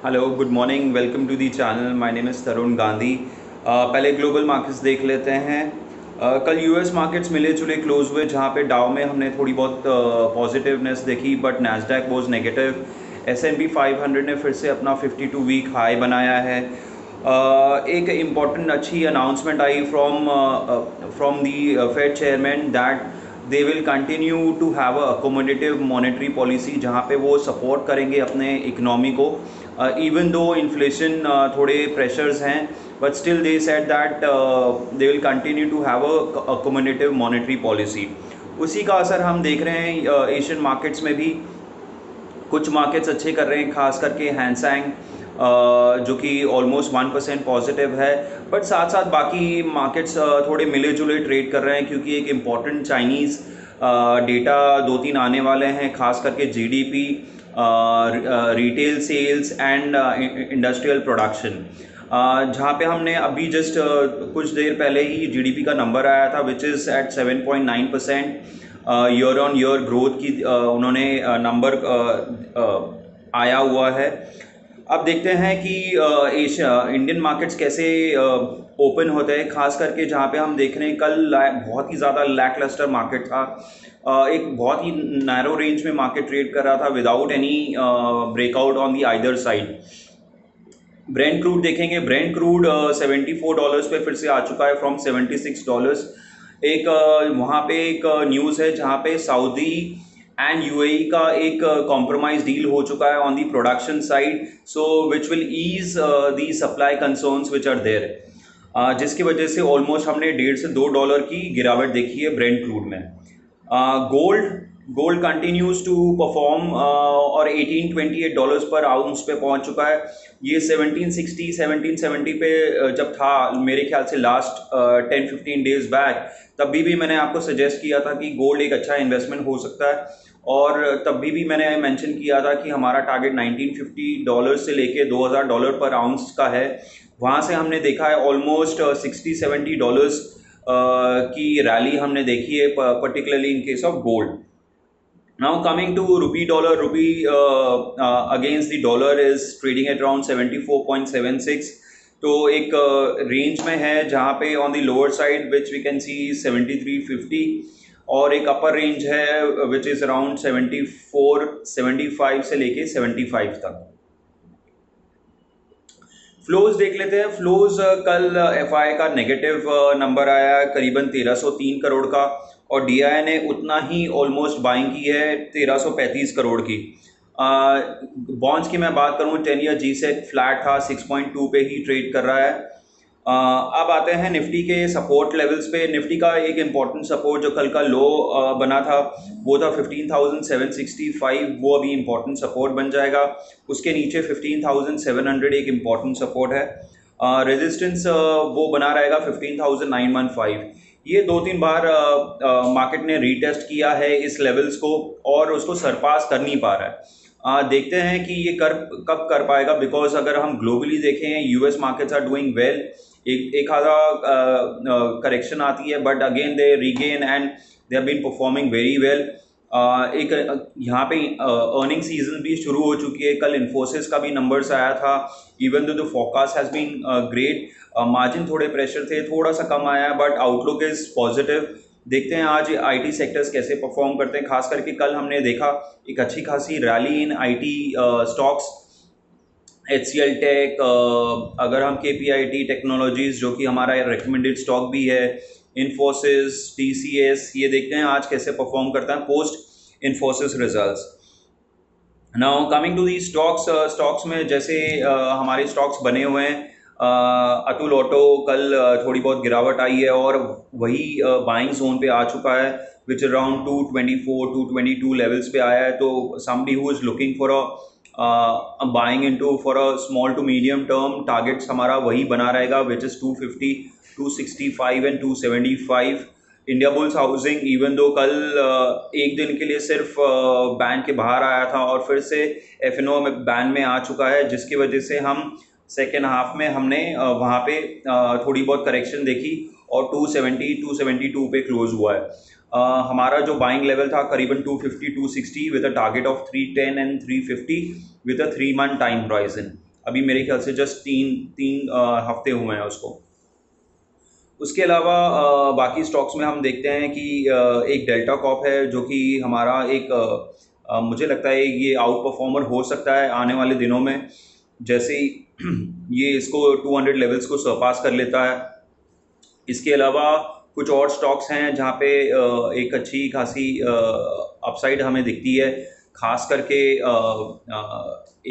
Hello, good morning, welcome to the channel. My name is Tarun Gandhi. पहले global markets देख लेते हैं। कल यूएस मार्केट्स मिले जुले क्लोज हुए, जहां पे डाउ में हमने थोड़ी बहुत पॉजिटिवनेस देखी, बट नैस्डैक वाज नेगेटिव। एस&पी 500 ने फिर से अपना 52 वीक हाई बनाया है। एक इम्पॉर्टेंट अच्छी अनाउंसमेंट आई from the Fed chairman that they will continue to have a accommodative monetary policy, जहाँ पे वो सपोर्ट करेंगे अपने इकनॉमी को। even though inflation थोड़े pressures हैं, but still they said that they will continue to have a accommodative monetary policy। उसी का असर हम देख रहे हैं एशियन मार्केट्स में भी। कुछ मार्केट्स अच्छे कर रहे हैं, खास करके हैंसैंग जो कि ऑलमोस्ट 1% पॉजिटिव है। बट साथ साथ बाकी मार्केट्स थोड़े मिले जुले ट्रेड कर रहे हैं, क्योंकि एक इम्पॉर्टेंट चाइनीज़ डेटा दो तीन आने वाले हैं, खास करके GDP, retail sales and industrial production. जहाँ पे हमने अभी जस्ट कुछ देर पहले ही जीडीपी का नंबर आया था, which is at 7.9% year on year growth की उन्होंने नंबर आया हुआ है। अब देखते हैं कि एशिया इंडियन मार्केट्स कैसे ओपन होते हैं, खास करके जहाँ पे हम देख रहे हैं कल बहुत ही ज़्यादा लैकलस्टर मार्केट था। एक बहुत ही नैरो रेंज में मार्केट ट्रेड कर रहा था without any breakout on the either side. Brent crude देखेंगे, ब्रेंट क्रूड $74 पे फिर से आ चुका है फ्रॉम $76। एक वहाँ पे एक न्यूज़ है जहाँ पे सऊदी एंड यूएई का एक कॉम्प्रोमाइज डील हो चुका है on the production side, so which will ease the supply concerns which are there, जिसकी वजह से ऑलमोस्ट हमने $1.5 से $2 की गिरावट देखी है ब्रेंट क्रूड में। गोल्ड कंटिन्यूज टू परफॉर्म और $1828 पर आउंस पे पहुंच चुका है। ये 1760 1770 पे जब था, मेरे ख्याल से लास्ट 10-15 डेज बैक, तभी भी मैंने आपको सजेस्ट किया था कि गोल्ड एक अच्छा इन्वेस्टमेंट हो सकता है। और तभी भी मैंने मेंशन किया था कि हमारा टारगेट $1950 से लेके $2000 पर आउंस का है। वहाँ से हमने देखा है ऑलमोस्ट $60-70 की रैली हमने देखी है, particularly in case of gold. Now coming to rupee dollar, against the dollar is trading at around 74.76। तो एक रेंज में है जहाँ पे on the lower side which we can see 73.50, और एक अपर रेंज है विच इज अराउंड 74.75 से लेके 75 तक। फ्लोज देख लेते हैं। फ्लोज कल एफआई का नेगेटिव नंबर आया करीबन 1303 करोड़ का, और डीआई ने उतना ही ऑलमोस्ट बाइंग की है 1335 करोड़ की। बॉन्ड्स की मैं बात करूं, 10 ईयर जी से फ्लैट था, 6.2 पे ही ट्रेड कर रहा है। अब आते हैं निफ्टी के सपोर्ट लेवल्स पे। निफ्टी का एक इम्पॉर्टेंट सपोर्ट जो कल का लो बना था वो था 15,765, वो अभी इम्पॉर्टेंट सपोर्ट बन जाएगा। उसके नीचे 15,700 एक इम्पॉर्टेंट सपोर्ट है। रेजिस्टेंस वो बना रहेगा 15,915। ये दो तीन बार मार्केट ने रीटेस्ट किया है इस लेवल्स को, और उसको सरपास कर नहीं पा रहा है। देखते हैं कि ये कब कर पाएगा, बिकॉज अगर हम ग्लोबली देखें US markets are doing well. एक आधा करेक्शन आती है, but again they regain and they have been performing very well. एक यहाँ पे अर्निंग सीजन भी शुरू हो चुकी है। कल इन्फोसिस का भी नंबर्स आया था, even though the forecast has been great. Margin थोड़े प्रेशर थे, थोड़ा सा कम आया, बट आउटलुक इज पॉजिटिव। देखते हैं आज आईटी सेक्टर्स कैसे परफॉर्म करते हैं। खास करके कल हमने देखा एक अच्छी खासी rally in IT stocks, HCL tech, अगर हम KPIT टेक्नोलॉजीज जो कि हमारा रिकमेंडेड स्टॉक भी है, इन्फोसिस, TCS, ये देखते हैं आज कैसे परफॉर्म करता है post Infosys results. Now coming to the stocks में जैसे हमारे स्टॉक्स बने हुए हैं। अतुल ऑटो कल थोड़ी बहुत गिरावट आई है, और वही बाइंग जोन पे आ चुका है, विच अराउंड 224-222 लेवल्स पे आया है। तो somebody who is looking for buying into for a small to medium term, targets हमारा वही बना रहेगा, which is 250, 265 and 275। Indiabulls housing even though कल एक दिन के लिए सिर्फ बैन के बाहर आया था, और फिर से FNO में बैन में आ चुका है, जिसकी वजह से हम सेकेंड हाफ में हमने वहाँ पे थोड़ी बहुत करेक्शन देखी, और 270 272 पे क्लोज हुआ है। हमारा जो बाइंग लेवल था करीबन 250 260 with a target of 310 and 350 with a 3 month time horizon. अभी मेरे ख्याल से जस्ट तीन हफ्ते हुए हैं उसको। उसके अलावा बाकी स्टॉक्स में हम देखते हैं कि एक डेल्टा कॉप है जो कि हमारा एक मुझे लगता है ये आउट परफॉर्मर हो सकता है आने वाले दिनों में, जैसे ही ये इसको 200 लेवल्स को सरपास कर लेता है। इसके अलावा कुछ और स्टॉक्स हैं जहाँ पे एक अच्छी खासी अपसाइड हमें दिखती है, खास करके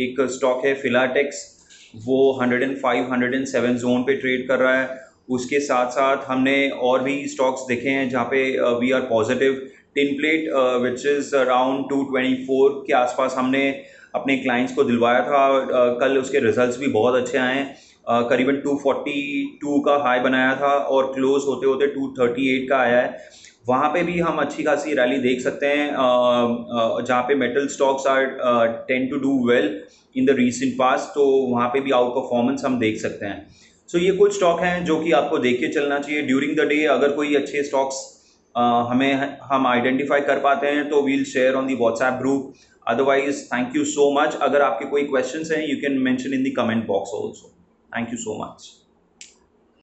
एक स्टॉक है फिलाटेक्स, वो 105 107 जोन पे ट्रेड कर रहा है। उसके साथ साथ हमने और भी स्टॉक्स देखे हैं जहाँ पे we are positive. Tin plate which is around 224 के आसपास हमने अपने क्लाइंट्स को दिलवाया था। कल उसके रिजल्ट्स भी बहुत अच्छे आए हैं। करीबन 242 का हाई बनाया था और क्लोज होते होते 238 का आया है। वहाँ पे भी हम अच्छी खासी रैली देख सकते हैं, जहाँ पे metal stocks are tend to do well in the recent past, तो वहाँ पे भी आउट परफॉर्मेंस हम देख सकते हैं। सो ये कुछ स्टॉक हैं जो कि आपको देख के चलना चाहिए ड्यूरिंग द डे। अगर कोई अच्छे स्टॉक्स हम आइडेंटिफाई कर पाते हैं तो we'll share on the WhatsApp group. Otherwise thank you so much. अगर आपके कोई क्वेश्चंस हैं, you can mention in the comment box also. Thank you so much.